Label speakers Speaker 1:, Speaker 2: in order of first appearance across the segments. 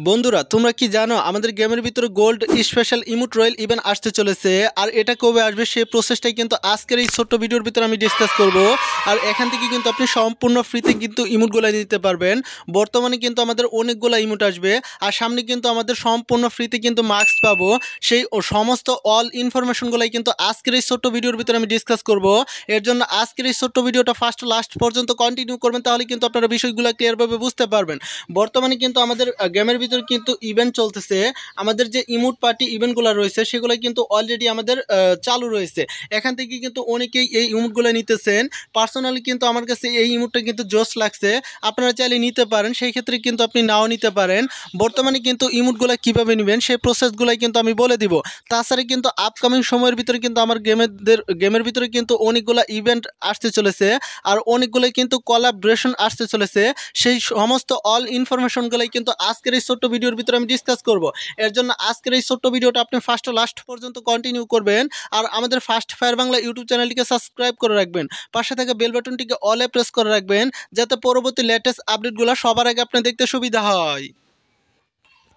Speaker 1: বন্ধুরা তোমরা কি জানো আমাদের গেমের ভিতরে gold special emote royal event আসতে চলেছে। আর এটা কবে আসবে সেই প্রসেসটাই কিন্তু আজকের এই ছোট্ট ভিডিওর ভিতরে আমি ডিসকাস করব। আর এখান থেকে কিন্তু আপনি সম্পূর্ণ ফ্রিতে কিন্তু ইমোটগুলো নিতে পারবেন। বর্তমানে কিন্তু আমাদের অনেকগুলো ইমোট আসবে আর সামনে কিন্তু আমাদের সম্পূর্ণ ফ্রিতে কিন্তু মার্কস পাবো। সেই সমস্ত অল ইনফরমেশনগুলাই কিন্তু আজকের এই ছোট্ট ভিডিওর ভিতরে আমি ডিসকাস করব। এর জন্য আজকের এই ছোট্ট ভিডিওটা ফার্স্ট লাস্ট পর্যন্ত কন্টিনিউ করবেন, তাহলে কিন্তু আপনারা বিষয়গুলো ক্লিয়ারভাবে বুঝতে পারবেন। বর্তমানে কিন্তু আমাদের গেমের ভিতর কিন্তু ইভেন্ট চলতেছে। আমাদের যে ইমোট পার্টি ইভেন্টগুলো রয়েছে সেগুলো কিন্তু অলরেডি আমাদের চালু রয়েছে। এখান থেকে কিন্তু অনেকেই এই ইমোটগুলো নিতেছেন। পার্সোনালি কিন্তু আমার কাছে এই ইমোটটা কিন্তু জোস লাগছে। আপনারা চাইলে নিতে পারেন, সেই ক্ষেত্রে কিন্তু আপনি নাও নিতে পারেন। বর্তমানে কিন্তু ইমোটগুলো কীভাবে নেবেন সেই প্রসেসগুলোই কিন্তু আমি বলে দিব। তাছাড়া কিন্তু আপকামিং সময়ের ভিতরে কিন্তু আমার গেমের ভিতরে কিন্তু অনেকগুলো ইভেন্ট আসতে চলেছে আর অনেকগুলোই কিন্তু কোলাবরেশন আসতে চলেছে। সেই সমস্ত অল ইনফরমেশনগুলোই কিন্তু আজকের এই ছোট্ট ভিডিওর ভিতরে আমি ডিসকাস করব। এর জন্য আজকের এই ছোট্ট ভিডিওটা আপনি ফার্স্ট লাস্ট পর্যন্ত কন্টিনিউ করবেন। আর আমাদের ফার্স্ট ফায়ার বাংলা ইউটিউব চ্যানেলটিকে সাবস্ক্রাইব করে রাখবেন। পাশে থাকা বেল বাটনটিকে অলে প্রেস করে রাখবেন, যাতে পরবর্তী লেটেস্ট আপডেটগুলো সবার আগে আপনি দেখতে সুবিধা হয়।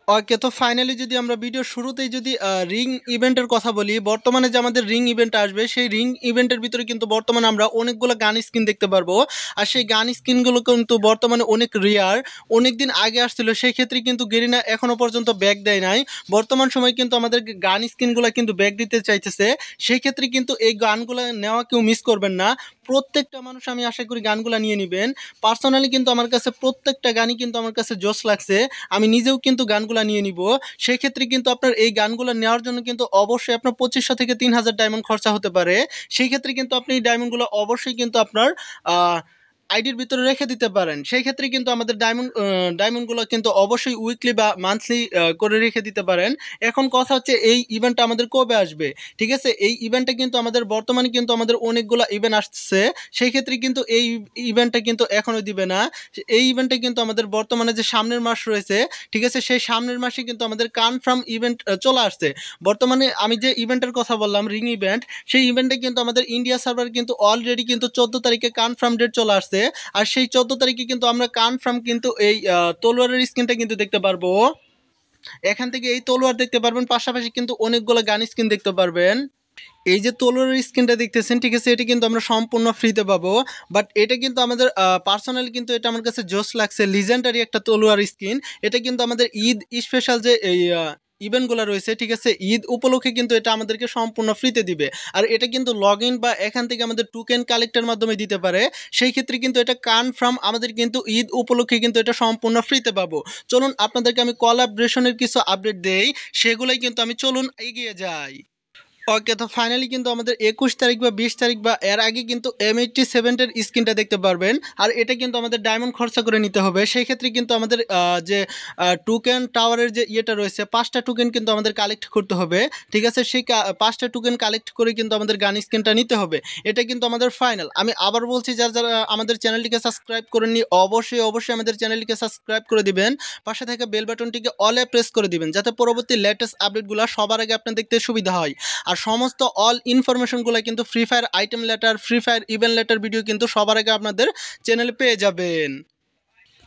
Speaker 1: ওকে, তো ফাইনালি যদি আমরা ভিডিও শুরুতেই যদি রিং ইভেন্টের কথা বলি, বর্তমানে যে আমাদের রিং ইভেন্ট আসবে সেই রিং ইভেন্টের ভিতরে কিন্তু বর্তমানে আমরা অনেকগুলো গান স্কিন দেখতে পারবো। আর সেই গান স্কিনগুলো কিন্তু বর্তমানে অনেক রেয়ার, অনেক দিন আগে আসছিল, সেই ক্ষেত্রে কিন্তু গেরিনা এখনও পর্যন্ত ব্যাক দেয় নাই। বর্তমান সময় কিন্তু আমাদের গান স্কিনগুলো কিন্তু ব্যাক দিতে চাইতেছে। সেই ক্ষেত্রে কিন্তু এই গানগুলো নেওয়া কেউ মিস করবেন না। প্রত্যেকটা মানুষ আমি আশা করি গানগুলো নিয়ে নেবেন। পার্সোনালি কিন্তু আমার কাছে প্রত্যেকটা গানই কিন্তু আমার কাছে জোশ লাগছে। আমি নিজেও কিন্তু গানগুলো নিয়ে নিব। সেই ক্ষেত্রে কিন্তু আপনার এই গানগুলো নেওয়ার জন্য কিন্তু অবশ্যই আপনার 2500 থেকে 3000 ডায়মন্ড খরচা হতে পারে। সেই ক্ষেত্রে কিন্তু আপনি এই ডায়মন্ডগুলো অবশ্যই কিন্তু আপনার আইডির ভিতরে রেখে দিতে পারেন। সেই ক্ষেত্রে কিন্তু আমাদের ডায়মন্ডগুলো কিন্তু অবশ্যই উইকলি বা মান্থলি করে রেখে দিতে পারেন। এখন কথা হচ্ছে এই ইভেন্টটা আমাদের কবে আসবে। ঠিক আছে, এই ইভেন্টটা কিন্তু আমাদের বর্তমানে কিন্তু আমাদের অনেকগুলো ইভেন্ট আসছে। সেই ক্ষেত্রে কিন্তু এই ইভেন্টটা কিন্তু এখনও দিবে না। এই ইভেন্টটা কিন্তু আমাদের বর্তমানে যে সামনের মাস রয়েছে, ঠিক আছে, সেই সামনের মাসে কিন্তু আমাদের কনফার্ম ইভেন্ট চলে আসছে। বর্তমানে আমি যে ইভেন্টের কথা বললাম রিং ইভেন্ট, সেই ইভেন্টে কিন্তু আমাদের ইন্ডিয়া সার্ভার কিন্তু অলরেডি কিন্তু 14 তারিখে কনফার্ম ডেট চলে আসছে। আর সেই 14 তারিখে কিন্তু আমরা কনফার্ম কিন্তু এই তলোয়ারের স্কিনটা কিন্তু দেখতে পারবো। এখান থেকে এই তলোয়ার দেখতে পারবেন, পাশাপাশি কিন্তু অনেকগুলো গান স্কিন দেখতে পারবেন। এই যে তলোয়ারের স্কিনটা দেখতেছেন, ঠিক আছে, এটা কিন্তু আমরা সম্পূর্ণ ফ্রিতে পাবো। বাট এটা কিন্তু আমাদের পার্সোনালি কিন্তু এটা আমার কাছে জোস লাগছে, লিজেন্ডারি একটা তলোয়ার স্কিন। এটা কিন্তু আমাদের ঈদ স্পেশাল যে এই ইভেন্টগুলো রয়েছে, ঠিক আছে, ঈদ উপলক্ষে কিন্তু এটা আমাদেরকে সম্পূর্ণ ফ্রিতে দিবে। আর এটা কিন্তু লগ ইন বা এখান থেকে আমাদের টোকেন কালেক্টের মাধ্যমে দিতে পারে। সেই ক্ষেত্রে কিন্তু এটা কনফার্ম আমাদের কিন্তু ঈদ উপলক্ষে কিন্তু এটা সম্পূর্ণ ফ্রিতে পাবো। চলুন আপনাদেরকে আমি কোলাবরেশনের কিছু আপডেট দেই, সেগুলোই কিন্তু আমি চলুন এগিয়ে যাই। ওকে, তো ফাইনালি কিন্তু আমাদের 21 তারিখ বা 20 তারিখ বা এর আগে কিন্তু M87 এর স্ক্রিনটা দেখতে পারবেন। আর এটা কিন্তু আমাদের ডায়মন্ড খরচা করে নিতে হবে। সেই ক্ষেত্রে কিন্তু আমাদের যে টোকেন টাওয়ারের যে ইয়েটা রয়েছে, 5টা টোকেন কিন্তু আমাদের কালেক্ট করতে হবে। ঠিক আছে, সেই 5টা টোকেন কালেক্ট করে কিন্তু আমাদের গান স্ক্রিনটা নিতে হবে। এটা কিন্তু আমাদের ফাইনাল। আমি আবার বলছি, যারা যারা আমাদের চ্যানেলটিকে সাবস্ক্রাইব করেননি অবশ্যই অবশ্যই আমাদের চ্যানেলটিকে সাবস্ক্রাইব করে দিবেন। পাশে থাকা বেল বাটনটিকে অলে প্রেস করে দিবেন, যাতে পরবর্তী লেটেস্ট আপডেটগুলো সবার আগে আপনার দেখতে সুবিধা হয়। আর সমস্ত অল ইনফরমেশনগুলো কিন্তু free fire item letter, free fire event letter video কিন্তু সবার আগে আপনাদের চ্যানেলে পেয়ে যাবেন।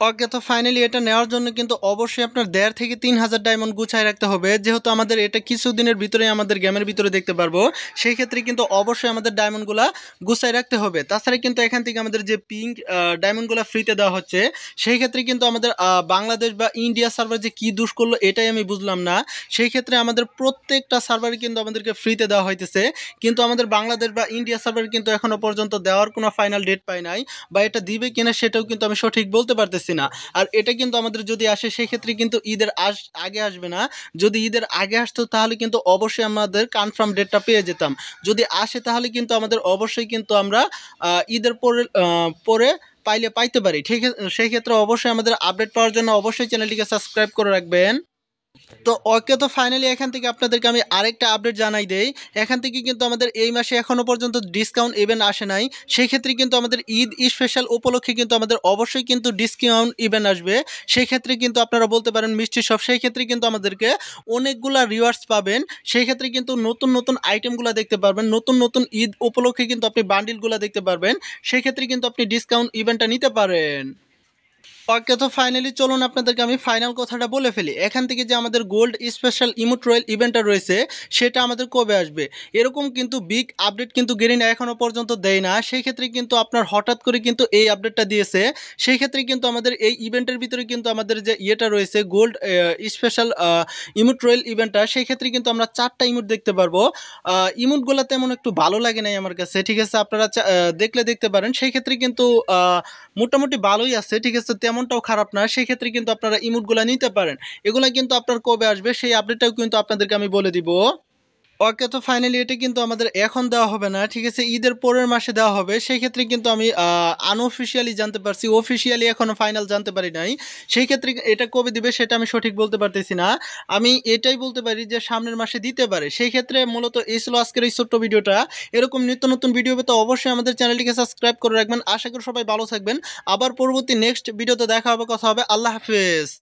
Speaker 1: ওকে, তো ফাইনালি এটা নেওয়ার জন্য কিন্তু অবশ্যই আপনার 1.5 থেকে 3000 ডায়মন্ড গুছায় রাখতে হবে। যেহেতু আমাদের এটা কিছুদিনের ভিতরে আমাদের গেমের ভিতরে দেখতে পারবো, সেই ক্ষেত্রে কিন্তু অবশ্যই আমাদের ডায়মন্ডগুলো গুছায় রাখতে হবে। তাছাড়া কিন্তু এখান থেকে আমাদের যে পিঙ্ক ডায়মন্ডগুলো ফ্রিতে দেওয়া হচ্ছে, সেই ক্ষেত্রে কিন্তু আমাদের বাংলাদেশ বা ইন্ডিয়া সার্ভার যে কী দোষ করলো এটাই আমি বুঝলাম না। সেই ক্ষেত্রে আমাদের প্রত্যেকটা সার্ভারে কিন্তু আমাদেরকে ফ্রিতে দেওয়া হইতেছে, কিন্তু আমাদের বাংলাদেশ বা ইন্ডিয়া সার্ভার কিন্তু এখনও পর্যন্ত দেওয়ার কোনো ফাইনাল ডেট পাই নাই, বা এটা দিবে কিনা সেটাও কিন্তু আমি সঠিক বলতে পারতেছি না। আর এটা কিন্তু আমাদের যদি আসে সেই ক্ষেত্রে কিন্তু ঈদের আগে আসবে না। যদি ঈদের আগে আসতো তাহলে কিন্তু অবশ্যই আমাদের কনফার্ম ডেটটা পেয়ে যেতাম। যদি আসে তাহলে কিন্তু আমাদের অবশ্যই কিন্তু আমরা ঈদের পরে পাইতে পারি। ঠিক আছে, সেই ক্ষেত্রে অবশ্যই আমাদের আপডেট পাওয়ার জন্য অবশ্যই চ্যানেলটিকে সাবস্ক্রাইব করে রাখবেন। তো ওকে, তো ফাইনালি এখান থেকে আপনাদেরকে আমি আরেকটা আপডেট জানাই দেই। এখান থেকে কিন্তু আমাদের এই মাসে এখনও পর্যন্ত ডিসকাউন্ট ইভেন্ট আসে নাই। সেই ক্ষেত্রে কিন্তু আমাদের ঈদ স্পেশাল উপলক্ষে কিন্তু আমাদের অবশ্যই কিন্তু ডিসকাউন্ট ইভেন্ট আসবে। সেই ক্ষেত্রে কিন্তু আপনারা বলতে পারেন মিষ্টি শপ, সেই ক্ষেত্রে কিন্তু আমাদেরকে অনেকগুলা রিওয়ার্ডস পাবেন। সেই ক্ষেত্রে কিন্তু নতুন নতুন আইটেমগুলো দেখতে পারবেন, নতুন নতুন ঈদ উপলক্ষে কিন্তু আপনি বান্ডিলগুলো দেখতে পারবেন। সেই ক্ষেত্রে কিন্তু আপনি ডিসকাউন্ট ইভেন্টটা নিতে পারেন। ওকে, তো ফাইনালি চলুন আপনাদেরকে আমি ফাইনাল কথাটা বলে ফেলি। এখান থেকে যে আমাদের গোল্ড স্পেশাল ইমোট রয়েল ইভেন্টটা রয়েছে সেটা আমাদের কবে আসবে, এরকম কিন্তু বিগ আপডেট কিন্তু গেরিনা এখনও পর্যন্ত দেয় না। সেই ক্ষেত্রে কিন্তু আপনার হঠাৎ করে কিন্তু এই আপডেটটা দিয়েছে। সেই ক্ষেত্রে কিন্তু আমাদের এই ইভেন্টের ভিতরে কিন্তু আমাদের যে ইয়েটা রয়েছে গোল্ড স্পেশাল ইমোট রয়েল ইভেন্টটা, সেই ক্ষেত্রে কিন্তু আমরা 4টা ইমোট দেখতে পারবো। ইমোটগুলো তেমন একটু ভালো লাগে নাই আমার কাছে, ঠিক আছে, আপনারা দেখলে দেখতে পারেন। সেই ক্ষেত্রে কিন্তু মোটামুটি ভালোই আছে, ঠিক আছে, তেমনটাও খারাপ না। সেই ক্ষেত্রে কিন্তু আপনারা ইমোটগুলো নিতে পারেন। এগুলা কিন্তু আপনার কবে আসবে সেই আপডেটটাও কিন্তু আপনাদেরকে আমি বলে দিব। ওকে, তো ফাইনালি এটা কিন্তু আমাদের এখন দেওয়া হবে না, ঠিক আছে, ঈদের পরের মাসে দেওয়া হবে। সেই ক্ষেত্রে কিন্তু আমি আনঅফিসিয়ালি জানতে পারছি, অফিসিয়ালি এখনো ফাইনাল জানতে পারি নাই। সেই ক্ষেত্রে এটা কবে দিবে সেটা আমি সঠিক বলতে পারতেছি না। আমি এটাই বলতে পারি যে সামনের মাসে দিতে পারে। সেই ক্ষেত্রে মূলত এই ছিল আজকের এই ছোট্ট ভিডিওটা। এরকম নিত্য নতুন ভিডিও পেতে অবশ্যই আমাদের চ্যানেলটিকে সাবস্ক্রাইব করে রাখবেন। আশা করি সবাই ভালো থাকবেন। আবার পরবর্তী নেক্সট ভিডিওতে দেখা হবে, কথা হবে। আল্লাহ হাফেজ।